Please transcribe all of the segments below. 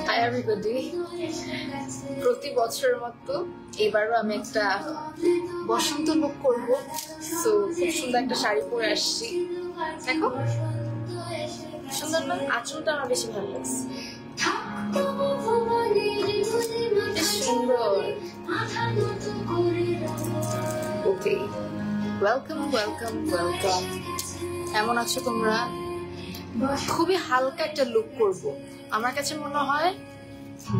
Hi everybody. প্রতি বছরের মতো এবারও আমি একটা বসন্ত লুক করব। সো খুব সুন্দর একটা শাড়ি পরে আসছি। দেখো সুন্দর না? আঁচলটা আমার বেশি ভালো লাগছে। সুন্দর। ওকে, ওয়েলকাম ওয়েলকাম ওয়েলকাম। কেমন আছো তোমরা? খুবই হালকা একটা লুক করব। আমার কাছে মনে হয়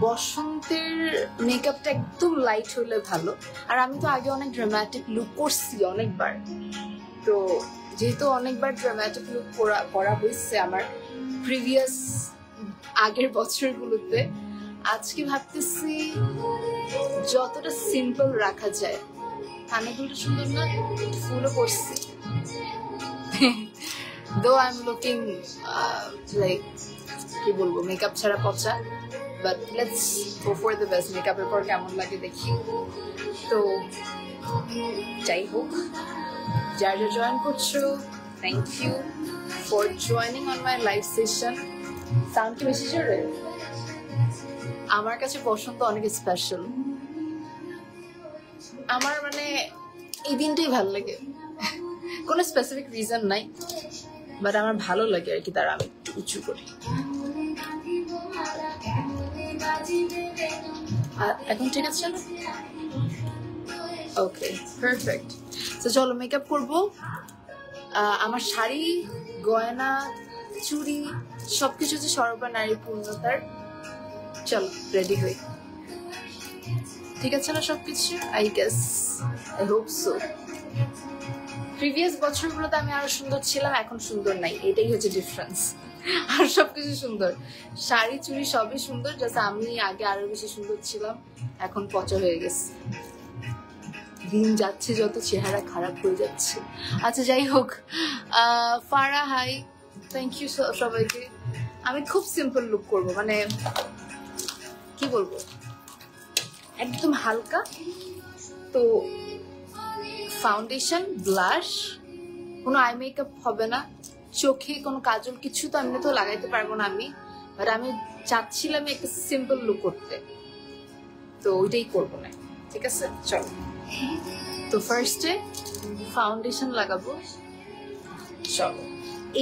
বসন্তের মেকআপটা একদম লাইট হলে ভালো। আর আমি তো আগে অনেক ড্রামাটিক লুক করছি অনেকবার, তো যেহেতু অনেকবার ড্রামাটিক লুক করা হয়েছে আমার প্রিভিয়াস আগের বছরগুলোতে, আজকে ভাবতেছি যতটা সিম্পল রাখা যায়। কানেগুলো সুন্দর না? ফুলও করছি। Though I'm looking like কি বলবো, মেকআপ ছাড়া পচা, but let's go for the best. মেকআপের পর কেমন লাগে দেখি। তো যাই হোক, যারা জয়েন করছো, thank you for joining on my live session. Sound কি বেশি জোরে? আমার কাছে বসন্ত অনেক স্পেশাল। আমার মানে এই দিনটাই ভালো লাগে, কোনো স্পেসিফিক রিজন নাই, বাট আমার ভালো লাগে আর কি। তারা আমি উঁচু করি। এখন ঠিক আছে? ওকে, পারফেক্ট। তো চলো মেকআপ করবো। আমার শাড়ি, গয়না, চুড়ি সবকিছু হচ্ছে সর্বা নারী পূর্ণতার। চলো রেডি হই। ঠিক আছে না সবকিছু? I guess, I hope so. Previous বছরগুলোতে আমি আরো সুন্দর ছিলাম, এখন সুন্দর নাই, এটাই হচ্ছে ডিফারেন্স। আর সবকিছু সুন্দর, শাড়ি চুড়ি সবই সুন্দর, জাস্ট আমি আগে আরো বেশি সুন্দর ছিলাম, এখন পচা হয়ে গেছে। দিন যাচ্ছে যত চেহারা খারাপ হয়ে যাচ্ছে। আচ্ছা যাই হোক, ফারা হাই, থ্যাংক ইউ সবাইকে। আমি খুব সিম্পল লুক করব, মানে কি বলবো, একদম হালকা। তো ফাউন্ডেশন, ব্লাশ, কোনো আই মেকআপ হবে না, চোখে কোনো কাজল কিছু তো এমনি তো লাগাইতে পারবো না আমি, বাট আমি চাচ্ছিলাম একটা সিম্পল লুক করতে, তো ওইটাই করবো না। ঠিক আছে চলো। তো ফার্স্টে ফাউন্ডেশন লাগাবো। চলো,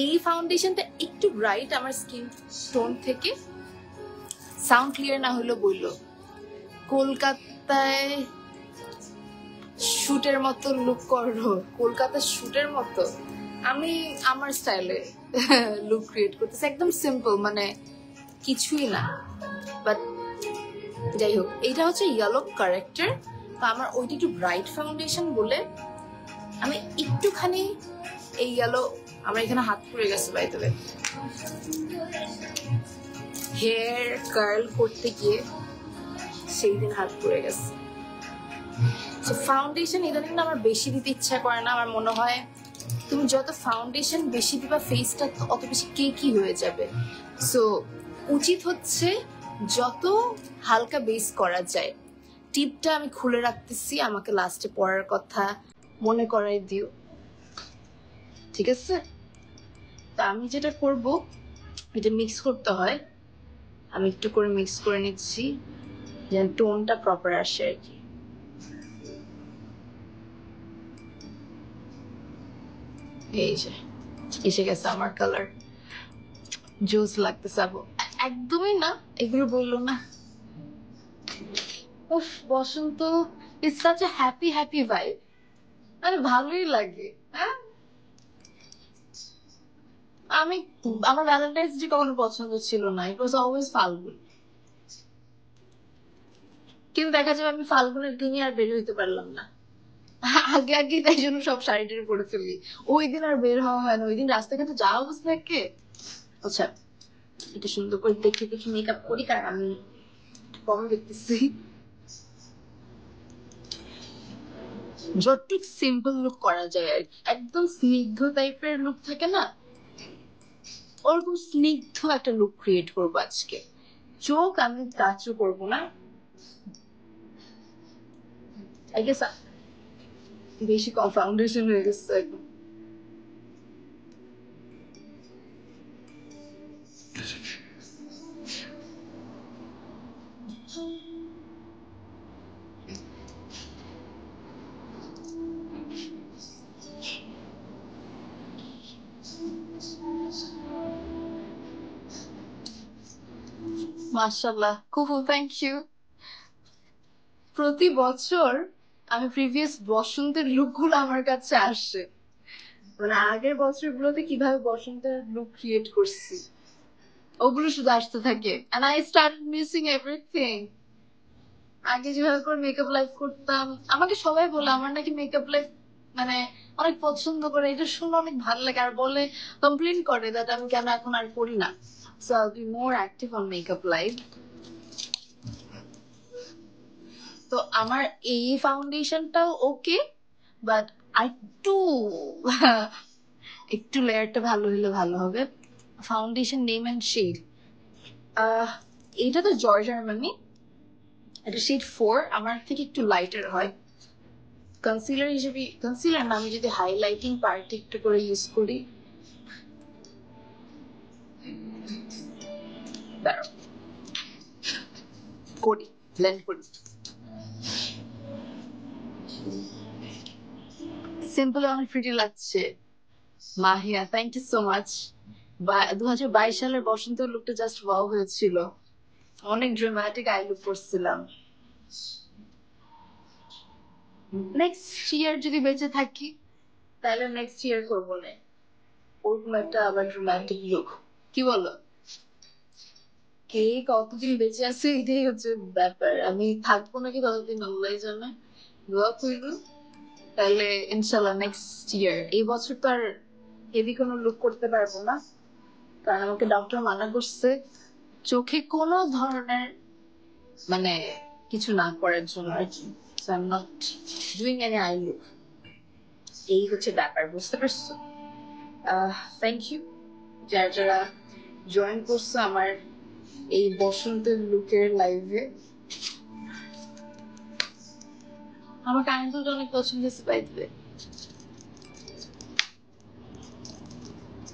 এই ফাউন্ডেশনটা একটু ব্রাইট আমার স্কিন টোন থেকে। সাউন্ড ক্লিয়ার না হইলো বললো। কলকাতায় শুটের মতো লুক করো, কলকাতার শুটের মতো। আমি আমার স্টাইলে লুক ক্রিয়েট করতেছি, একদম সিম্পল, মানে কিছুই না। বাট যাই হোক, এইটা হচ্ছে ইয়েলো কারেক্টার, তো আমার ওইটা একটু ব্রাইট ফাউন্ডেশন বলে আমি একটুখানি এই ইয়েলো, আমার এখানে হাত পড়ে গেছে by the way, hair curl করতে গিয়ে সেই দিন হাত পড়ে গেছে। ফাউন্ডেশন ইদানিং আমার বেশি দিতে ইচ্ছা করে না। আমার মনে হয় তুমি যত ফাউন্ডেশন বেশি দিবা ফেসটা অত বেশি কেকি হয়ে যাবে। সো উচিত হচ্ছে যত হালকা বেস করা যায়। টিপটা আমি খুলে রাখতেছি, আমাকে লাস্টে পড়ার কথা মনে করাই দিও, ঠিক আছে? তা আমি যেটা করব, এটা মিক্স করতে হয়, আমি একটু করে মিক্স করে নিচ্ছি যেন টোনটা প্রপার আসে আর কি। এই যে এসে গেছে আমার কালার, জোস লাগতেছে। একদমই না, এগুলো বললো না। উফ, Basanta is such a happy happy vibe, মানে ভালোই লাগে। হ্যাঁ, আমার ভ্যালেন্টাইন্স ডে কখনো পছন্দ ছিল না, ইট ওয়াজ অলওয়েজ ফাল্গুন। কিন্তু দেখা যাবে আমি ফাল্গুনের দিনই আর বের হইতে পারলাম না, আগে আগে, তাই জন্য সব শাড়ি টাড়ি পরে ফেলি। ওই দিন আর বের হওয়া হয় না, ওই দিন রাস্তাঘাটে যাওয়া অবস্থা থাকে। আচ্ছা, এটা সুন্দর করে দেখে দেখে মেকআপ করি, কারণ আমি কম দেখতেছি। যতটুক সিম্পল লুক করা যায় আর কি, একদম স্নিগ্ধ টাইপের লুক থাকে না, ওরকম স্নিগ্ধ একটা লুক ক্রিয়েট করবো আজকে। চোখ আমি টাচও করবো না, আই গেস বেশি কম ফাউন্ডেশন হয়ে গেছে একদম। মাশাআল্লাহ, কুহু, থ্যাংক ইউ। প্রতি বছর আমি প্রিভিয়াস বসন্তের লুকগুলো আমার কাছে আসে, মানে আগের বছরগুলোতে কিভাবে বসন্তের লুক ক্রিয়েট করছি ওগুলো শুধু আসতে থাকে, and I started missing everything. আগে যেভাবে করে মেকআপ লাইফ করতাম, আমাকে সবাই বলে আমার নাকি মেকআপ লাইফ মানে অনেক পছন্দ করে, এটা শুনে অনেক ভালো লাগে, আর বলে কমপ্লেন করে দ্যাট আমি কেন এখন আর করি না। So I'll be more active on makeup life. তো আমার এই ফাউন্ডেশনটাও ওকে, বাট একটু একটু লেয়ারটা ভালো হলে ভালো হবে। ফাউন্ডেশন নেম অ্যান্ড শেড, এইটা তো জর্জার, মানে এটা শেড 4, আমার থেকে একটু লাইটার হয়। কনসিলার হিসেবে, কনসিলার না, আমি যদি হাইলাইটিং পার্ট একটু করে ইউজ করি, দাঁড়াও করি, ব্লেন্ড করি। সিম্পল অনেক প্রিটি লাগছে। Mahiya, thank you so much. 2022 সালের বসন্ত লুকটা জাস্ট ওয়াও হয়েছিল, অনেক ড্রামাটিক আই লুক করছিলাম। নেক্সট ইয়ার যদি বেঁচে থাকি তাহলে নেক্সট ইয়ার করবো না, ওরকম একটা আবার রোমান্টিক লুক, কি বলো? কে কতদিন বেঁচে আছে এটাই হচ্ছে ব্যাপার, আমি থাকবো নাকি ততদিন আল্লাহই জানে। দোয়া করব, তাহলে ইনশাল্লাহ নেক্সট ইয়ার। এই বছর তো আর হেভি কোনো লুক করতে পারবো না, কারণ আমাকে ডক্টর মানা করছে চোখে কোনো ধরনের মানে কিছু না করার জন্য আর কি। So I'm not doing any eye look. এই হচ্ছে ব্যাপার, বুঝতে পারছো? থ্যাংক ইউ যারা যারা জয়েন করছো আমার এই বসন্তের লুকের লাইভে। আমার কানেক্টটা অনেক পছন্দ হয়েছে বাই দ্য ওয়ে।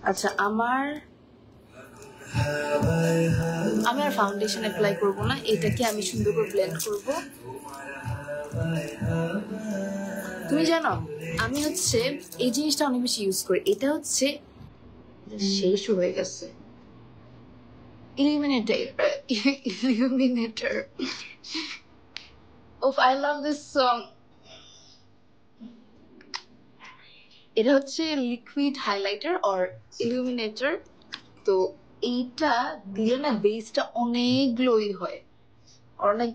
আচ্ছা, আমি আর ফাউন্ডেশন অ্যাপ্লাই করবো না, এটাকে আমি সুন্দর করে ব্লেন্ড করবো। তুমি জানো আমি হচ্ছে এই জিনিসটা অনেক বেশি ইউজ করি, এটা হচ্ছে শেষ হয়ে গেছে, illuminator. Of, I love this song. এটা হচ্ছে লিকুইড হাইলাইটার অর ইলুমিনেটর। তো এইটা দিলে না বেসটা অনেক গ্লোই হয়, অনেক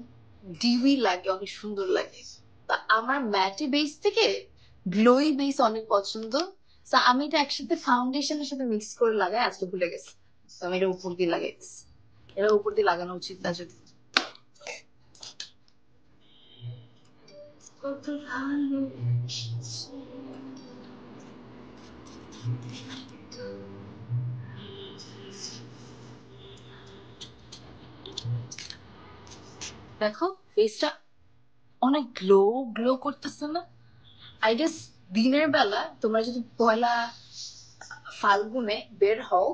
ডিউই লাগে, অনেক সুন্দর লাগে। তা আমার ম্যাটি বেস থেকে গ্লোই বেস অনেক পছন্দ। তা আমি এটা একসাথে ফাউন্ডেশনের সাথে মিক্স করে লাগাই, আজকে ভুলে গেছি। তো আমি এটা উপর দিয়ে লাগাইছি, এটা উপর দিয়ে লাগানো উচিত না যদি। দেখো ফেসটা অনেক গ্লো গ্লো করতেছে না? আই গেস দিনের বেলা তোমরা যদি পয়লা ফাল্গুনে বের হও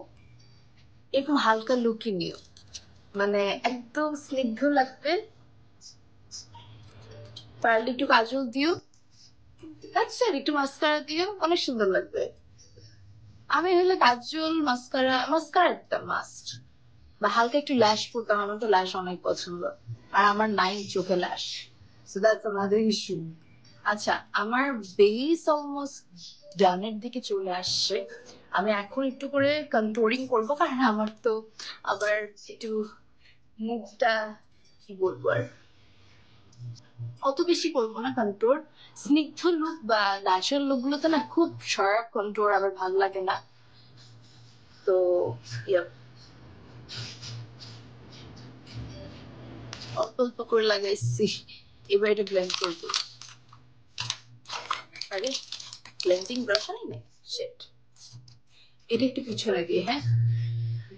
এরকম হালকা লুকই নিও, মানে একদম স্নিগ্ধ লাগবে। পারলে একটু কাজল দিও, আচ্ছা একটু মাস্কারা দিও, অনেক সুন্দর লাগবে। আমি হলে কাজল মাস্কারা, মাস্কারা একটা মাস্ট, বা হালকা একটু ল্যাশ পরতাম, আমার তো ল্যাশ অনেক পছন্দ, আর আমার নাই চোখে ল্যাশ, সো দ্যাটস আনাদার ইস্যু। আচ্ছা, আমার বেস অলমোস্ট ডানের দিকে চলে আসছে। আমি এখন একটু করে কন্ট্রোলিং করবো, কারণ আমার তো আবার একটু মুখটা কি বলবো, আর অত বেশি করবো না কন্ট্রোল। স্নিগ্ধ লুক বা ন্যাচারাল লুক গুলোতে না খুব শার্প কন্ট্রোল আবার ভালো লাগে না, তো অল্প অল্প করে লাগাইছি। এবার এটা ব্লেন্ড করবো, আরে ব্লেন্ডিং ব্রাশ আনি না, শিট। এটা একটু পিছনে দিয়ে, হ্যাঁ,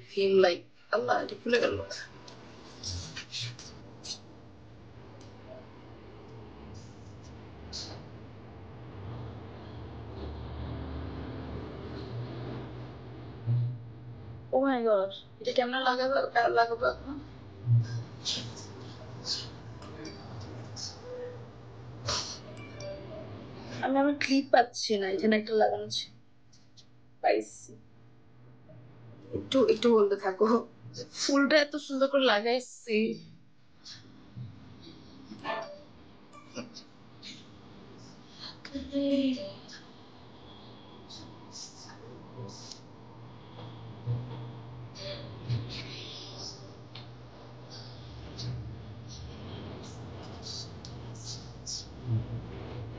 ফিল লাইক আল্লাহ, এটা খুলে গেল। ও মাই গড, এটা কেমন লাগাবো এখন? আমি আমার ক্লিপ পাচ্ছি না, এখানে একটা লাগানো ছিল, পাইছি। একটু একটু বলতে থাকো, ফুলটা এত সুন্দর করে লাগাইছি।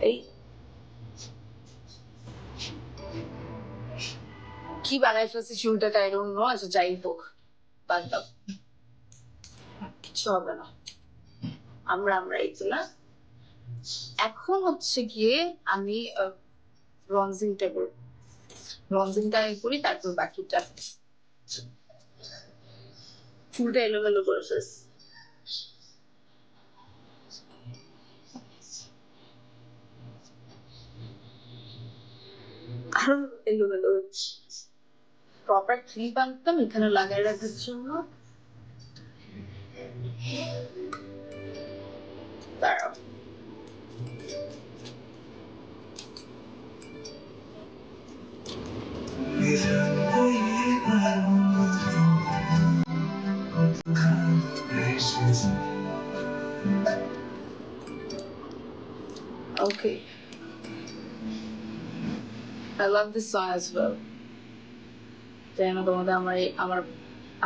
এই কি বানাই ফেলছি চুলটাকে, আই ডোন্ট নো। আচ্ছা যাই হোক, বাদ দাও, কিছু হবে না, আমরা এই তো না। এখন হচ্ছে গিয়ে আমি ব্রঞ্জিংটা করি, ব্রঞ্জিংটা করি, তারপর বাকিটা ফুলটা এলোমেলো করে ফেলছি। আরো এলোমেলো, প্রপার ক্লিপ আনতাম এখানে লাগাই রাখার জন্য। দাঁড়াও, okay, I love this song as well. জানি না তোমাদের আমার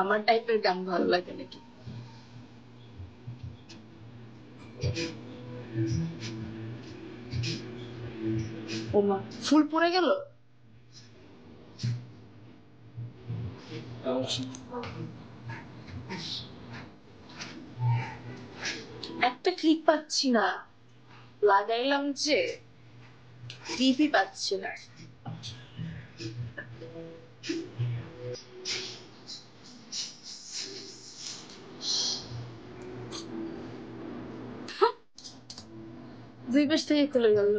আমার টাইপের গান ভালো লাগে নাকি। ওমা, ফুল পড়ে গেল। একটা ক্লিপ পাচ্ছি না, লাগাইলাম যে ক্লিপই পাচ্ছি না। দুই পাশ থেকে খুলে গেল,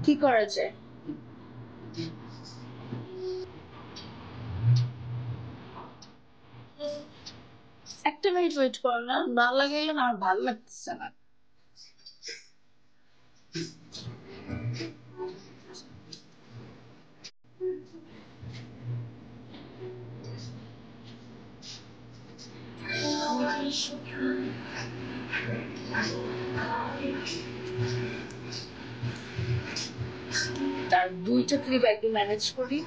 কি করা যায়? একটা মিনিট ওয়েট করো না, না লাগাইলে না আমার ভালো লাগতেছে না। তার দুইটা ক্লিপ একদিন ম্যানেজ করি।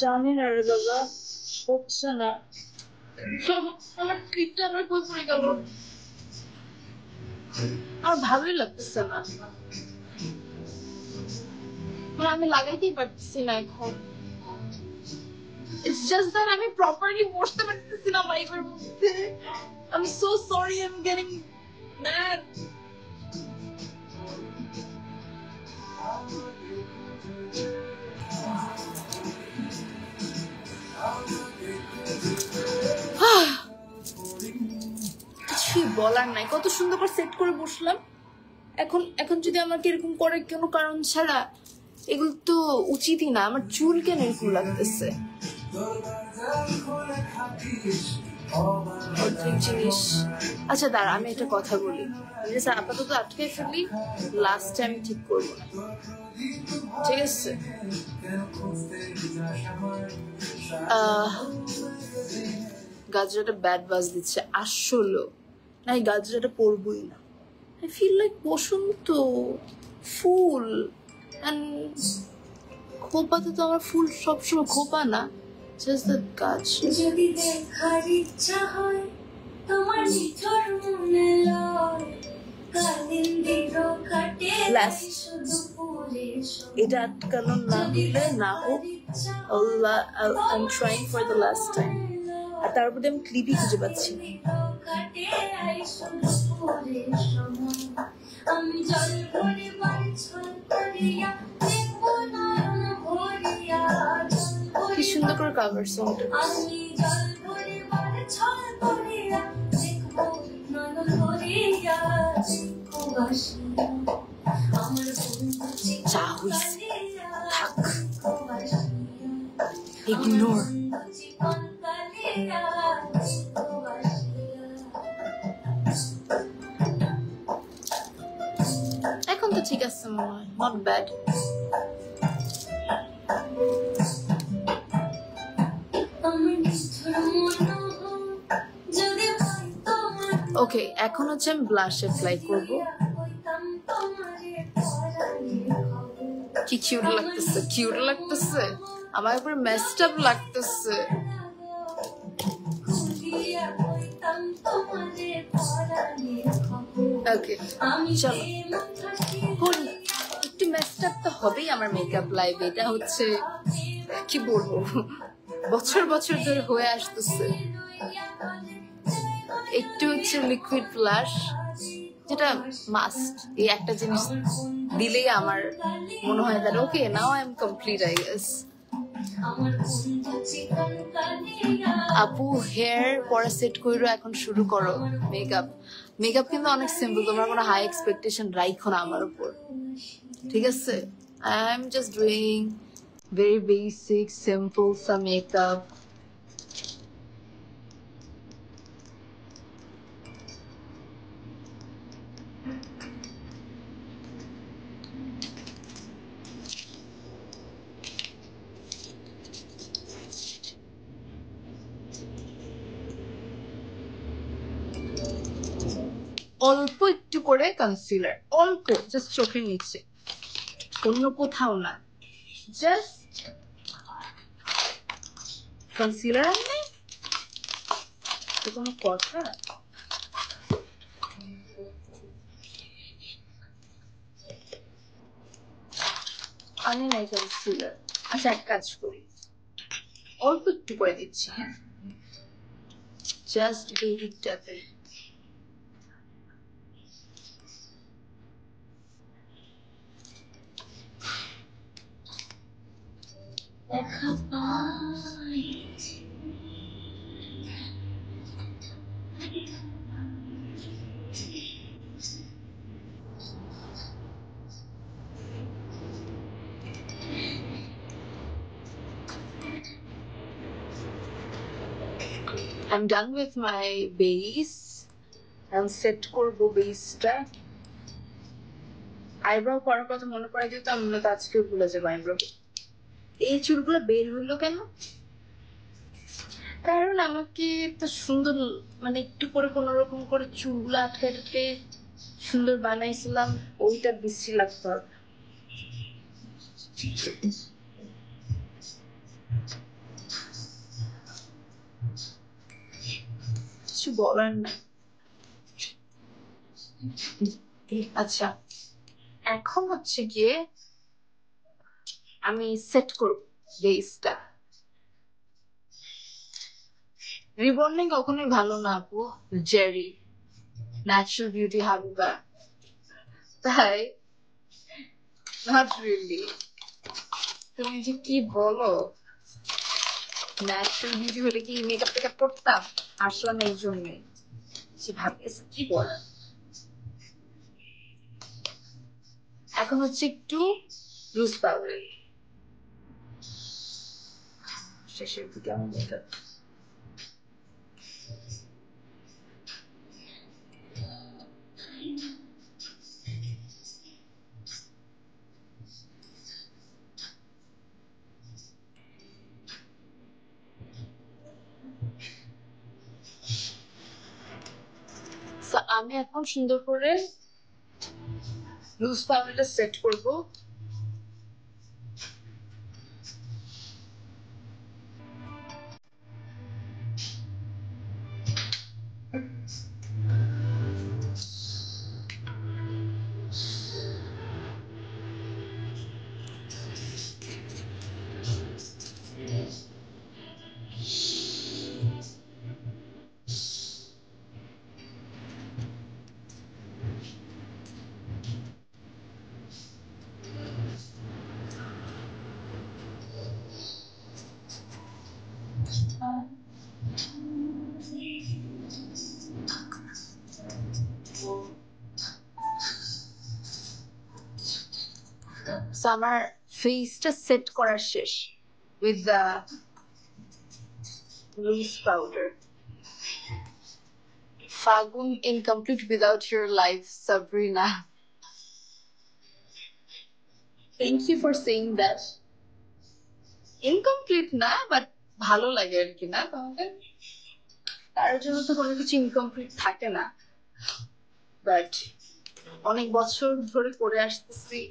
জানি না রে বাবা, হচ্ছে না। আমার ক্লিপটা আমার কই পড়ে গেল, আমার ভালোই লাগতেছে না, মানে আমি লাগাইতেই পারতেছি না এখন। It's just that আমি প্রপারলি বসতে পারতেছি না লাইভের মধ্যে। I'm so sorry, I'm getting mad. কিছুই বলার নাই, কত সুন্দর করে সেট করে বসলাম। এখন এখন যদি আমাকে এরকম করে কোনো কারণ ছাড়া, এগুলো তো উচিতই না। আমার চুল কেন এরকম লাগতেছে? জিনিস, আচ্ছা দাঁড়া, আমি একটা কথা বলি, আপাতত আটকে ফেলি, লাস্ট টাইম ঠিক করবো না, ঠিক আছে? গাজরাটা ব্যাড বাজ দিচ্ছে আসলে, না এই গাজরাটা পরবই না। I feel like বসন্ত ফুল, খোপাতে তো আমার ফুল সবসময় খোপা না, Just the কাজ যদি দেখার ইচ্ছা হয় তোমার নিঠুর মনে লয় কালিন্দিরও কাটে শুধু পুরে এটা আটকানো না হলে না হোক I'm trying for the last time আর তারপরে আমি ক্লিপই খুঁজে পাচ্ছি না আমি জল ভরে বাড়ি ছল করিয়া দেখবো নয়ন ভরিয়া কি সুন্দর করে কভার সংটা আমি জল ভরে বাড়ি ছল করিয়া দেখবো নয়ন ভরিয়া দেখবো বাসিয়া আমার বন্ধু যা হইছে থাক ইগনোর জীবন কালিয়া দেখবো বাসিয়া এখন তো ঠিক আছে মনে হয় নট ব্যাড ওকে এখন হচ্ছে আমি ব্লাশ অ্যাপ্লাই করব কি কিউট লাগতেছে আমার উপরে মেসড আপ লাগতেছে ওকে চলো একটু মেসড আপ তো হবেই আমার মেকআপ লাইফ এটা হচ্ছে কি বলবো বছর বছর ধরে হয়ে আসতেছে একটু হচ্ছে লিকুইড ব্লাশ যেটা মাস্ট এই একটা জিনিস দিলেই আমার মনে হয় that okay now I am complete I guess আপু হেয়ার পরে সেট কইরো এখন শুরু করো মেকআপ কিন্তু অনেক সিম্পল তোমরা কোনো হাই এক্সপেকটেশন রাখো না আমার উপর ঠিক আছে I am just doing very basic simple some makeup অল্প একটু করে কনসিলার অল্প জাস্ট চোখের নিচে অন্য কোথাও না জাস্ট কনসিলার আনলে তো কোনো কথা আনি নাই কনসিলার আচ্ছা এক কাজ করি অল্প একটু করে দিচ্ছি হ্যাঁ জাস্ট বেবি ট্যাপে I'm done with my base. I'm set করবো বেসটা আইব্রো করার কথা মনে পড়ে যেহেতু আমি তো আজকেও ভুলে যাবো আইব্রো এই চুলগুলো বের হইলো কেন কারণ আমাকে তো সুন্দর মানে একটু করে কোনো রকম করে চুলগুলো আটকে সুন্দর বানাইছিলাম ওইটা বিশ্রী লাগতো কিছু বলার না আচ্ছা এখন হচ্ছে গিয়ে আমি সেট করব বেসটা রিবন্ডিং কখনোই ভালো না আপু জেরি ন্যাচারাল বিউটি হাবিবা তাই নট রিয়েলি তুমি যে কি বলো ন্যাচারাল বিউটি হলে কি মেকআপ টেকআপ করতাম আসলে না এই জন্যই সে ভাবতেছে কি বল এখন হচ্ছে একটু লুজ পাউডার শেষের দিকে আমার মেকআপ আমি এখন সুন্দর করে লুজ পাউডারটা সেট করবো আমার ফেসটা সেট করা শেষ উইথ দ্য লুজ পাউডার। ফাগুন incomplete without your life, Sabrina. Thank you for saying that. Incomplete না, বাট ভালো লাগে আর কি না তোমাদের? তার জন্য তো কোনো কিছু ইনকমপ্লিট থাকে না, বাট অনেক বছর ধরে করে আসতেছি,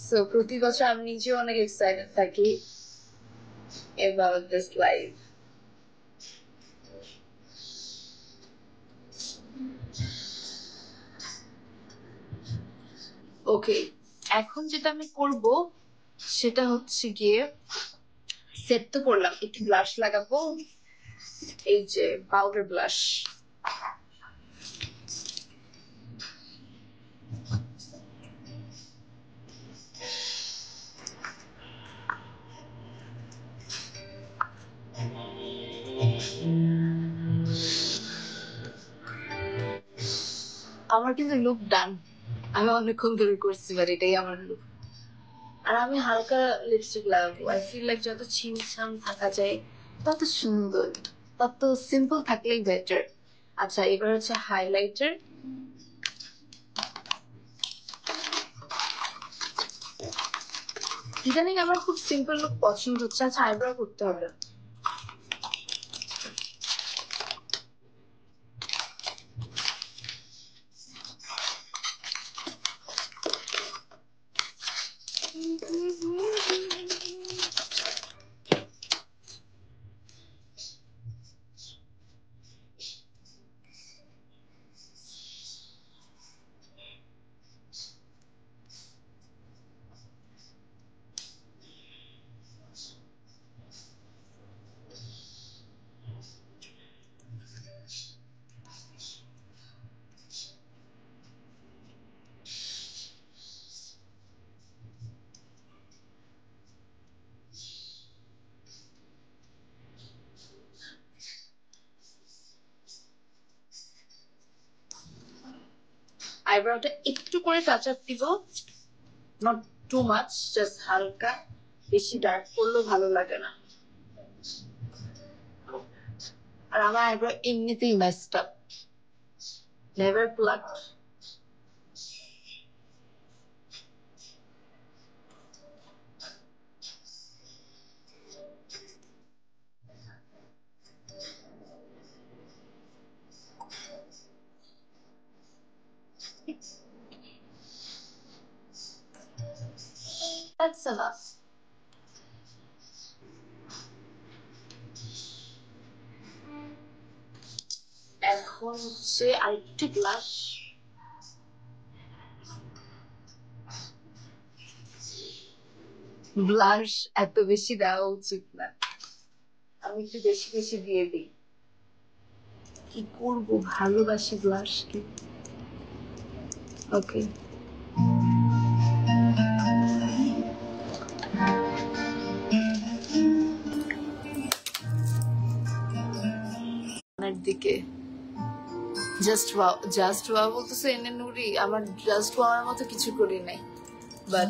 সো প্রতি বছর আমি নিজেও অনেক এক্সাইটেড থাকি about this life. ওকে, এখন যেটা আমি করব সেটা হচ্ছে গিয়ে সেট তো করলাম, একটু ব্লাশ লাগাবো, এই যে পাউডার ব্লাশ। আমার কিন্তু লুক ডান, আমি অনেকক্ষণ ধরে করছি, বাট এটাই আমার লুক। আর আমি হালকা লিপস্টিক লাগাবো, আই ফিল লাইক যত ছিমছাম থাকা যায় তত সুন্দর, তত সিম্পল থাকলেই বেটার। আচ্ছা, এবার হচ্ছে হাইলাইটার। ইদানিং আমার খুব সিম্পল লুক পছন্দ হচ্ছে। আচ্ছা, আইব্রো করতে হবে। আইব্রোটা একটু করে টাচ আপ দিব, নট টু মাচ, জাস্ট হালকা, বেশি ডার্ক করলেও ভালো লাগে না। আর আমার আইব্রো এমনিতেই messed up, never plucked. That's enough. এখন হচ্ছে আরেকটি ব্লাশ। ব্লাশ এত বেশি দেওয়া উচিত না, আমি একটু বেশি বেশি দিয়ে দিই। কি করবো, ভালোবাসি ব্লাশকে। ওকে, দিকে জাস্ট ওয়াও বলতেছে এনে নুরি, আমার জাস্ট ওয়াওয়ার মতো কিছু করি নাই, বাট